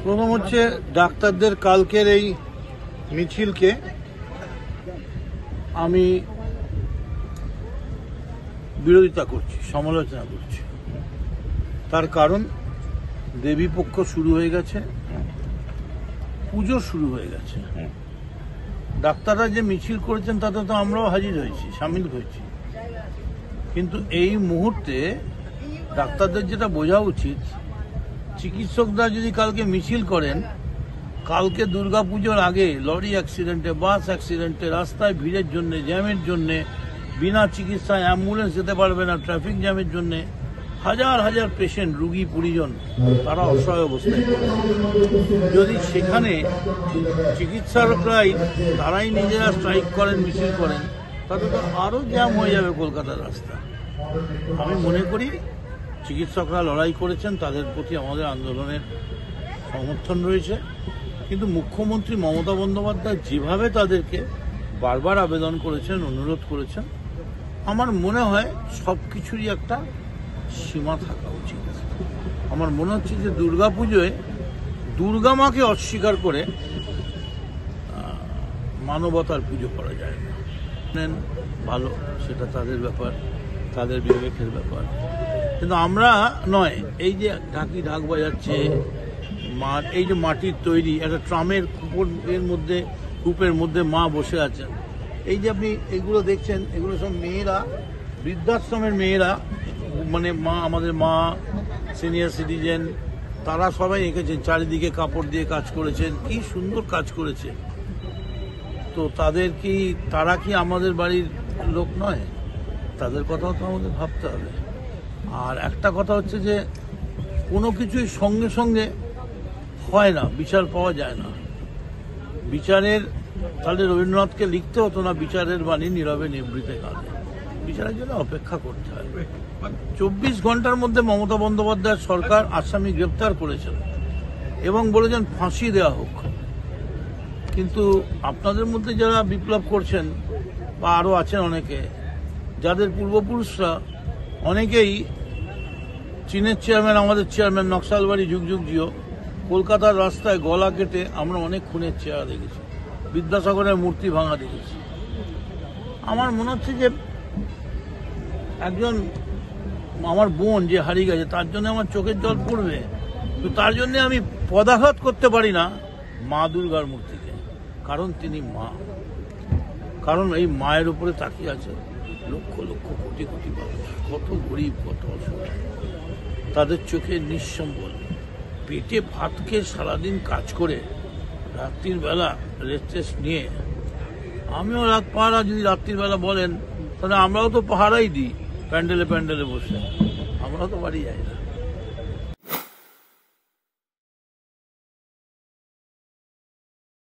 প্রথম হচ্ছে ডাক্তারদের কালকের এই মিছিলকে আমি বিরোধিতা করছি, সমালোচনা করছি। তার কারণ দেবীপক্ষ শুরু হয়ে গেছে, পুজো শুরু হয়ে গেছে। ডাক্তাররা যে মিছিল করেছেন তাতে তো আমরাও হাজির হয়েছি, সামিল হয়েছি। কিন্তু এই মুহূর্তে ডাক্তারদের যেটা বোঝা উচিত, চিকিৎসকরা যদি কালকে মিছিল করেন, কালকে দুর্গাপুজোর আগে লরি অ্যাক্সিডেন্টে, বাস অ্যাক্সিডেন্টে, রাস্তায় ভিড়ের জন্য, জ্যামের জন্য, বিনা চিকিৎসায় অ্যাম্বুলেন্স যেতে পারবে না, ট্রাফিক জ্যামের জন্য হাজার হাজার পেশেন্ট, রুগী, পরিজন তারা অসহায় অবস্থায়। যদি সেখানে চিকিৎসকরাই তারাই নিজেরা স্ট্রাইক করেন, মিছিল করেন, তাতে তো আরও জ্যাম হয়ে যাবে কলকাতার রাস্তা। আমি মনে করি চিকিৎসকরা লড়াই করেছেন, তাদের প্রতি আমাদের আন্দোলনের সমর্থন রয়েছে। কিন্তু মুখ্যমন্ত্রী মমতা বন্দ্যোপাধ্যায় যেভাবে তাদেরকে বারবার আবেদন করেছেন, অনুরোধ করেছেন, আমার মনে হয় সব কিছুরই একটা সীমা থাকা উচিত। আমার মনে হচ্ছে যে দুর্গাপুজোয় দুর্গা মাকে অস্বীকার করে মানবতার পুজো করা যায় না। ভালো, সেটা তাদের ব্যাপার, তাদের বিবেকের ব্যাপার। কিন্তু আমরা নয়। এই যে ঢাকি ঢাক বাজাচ্ছে, এই যে মাটির তৈরি একটা ট্রামের কূপের মধ্যে মা বসে আছেন, এই যে আপনি এগুলো দেখছেন, এগুলো সব মেয়েরা, বৃদ্ধাশ্রমের মেয়েরা, মানে মা, আমাদের মা, সিনিয়র সিটিজেন, তারা সবাই এঁকেছেন, চারিদিকে কাপড় দিয়ে কাজ করেছেন, কি সুন্দর কাজ করেছে। তো তারা কি আমাদের বাড়ির লোক নয়? তাদের কথাও তো আমাদের ভাবতে হবে। আর একটা কথা হচ্ছে যে কোনো কিছুই সঙ্গে সঙ্গে হয় না, বিচার পাওয়া যায় না। বিচারের, তাহলে রবীন্দ্রনাথকে লিখতে হতো না, বিচারের বাণী নীরবে নিভৃতে কাঁদে। বিচারের জন্য অপেক্ষা করতে হবে। 24 ঘন্টার মধ্যে মমতা বন্দ্যোপাধ্যায়ের সরকার আসামি গ্রেপ্তার করেছেন এবং বলেছেন ফাঁসি দেওয়া হোক। কিন্তু আপনাদের মধ্যে যারা বিপ্লব করছেন, বা আরও আছেন অনেকে, যাদের পূর্বপুরুষরা অনেকেই, চীনের চেয়ারম্যান, আমাদের চেয়ারম্যান নকশালবাড়ি যুগযুগজিও, কলকাতার রাস্তায় গলা কেটে আমরা অনেক খুনের চেহারা দেখেছি, বিদ্যাসাগরের মূর্তি ভাঙা দেখেছি। আমার মনে হচ্ছে যে একজন আমার বোন যে হারিয়ে গেছে, তার জন্য আমার চোখের জল পড়বে, তো তার জন্য আমি পদাঘাত করতে পারি না মা দুর্গার মূর্তিকে। কারণ তিনি মা, কারণ এই মায়ের উপরে তাকিয়ে আছে লক্ষ লক্ষ কোটি কোটি মানুষ, কত গরিব, কত অসহায়, তাদের চোখে নিঃসম্বল, পেটে ভাত খেয়ে সারাদিন কাজ করে রাত্রির বেলা রেস্ট নিয়ে, আমিও রাত পাহারা, যদি রাত্রির বেলা বলেন তাহলে আমরাও তো পাহারাই দিই, প্যান্ডেলে প্যান্ডেলে বসে, আমরাও তো বাড়ি যাই না।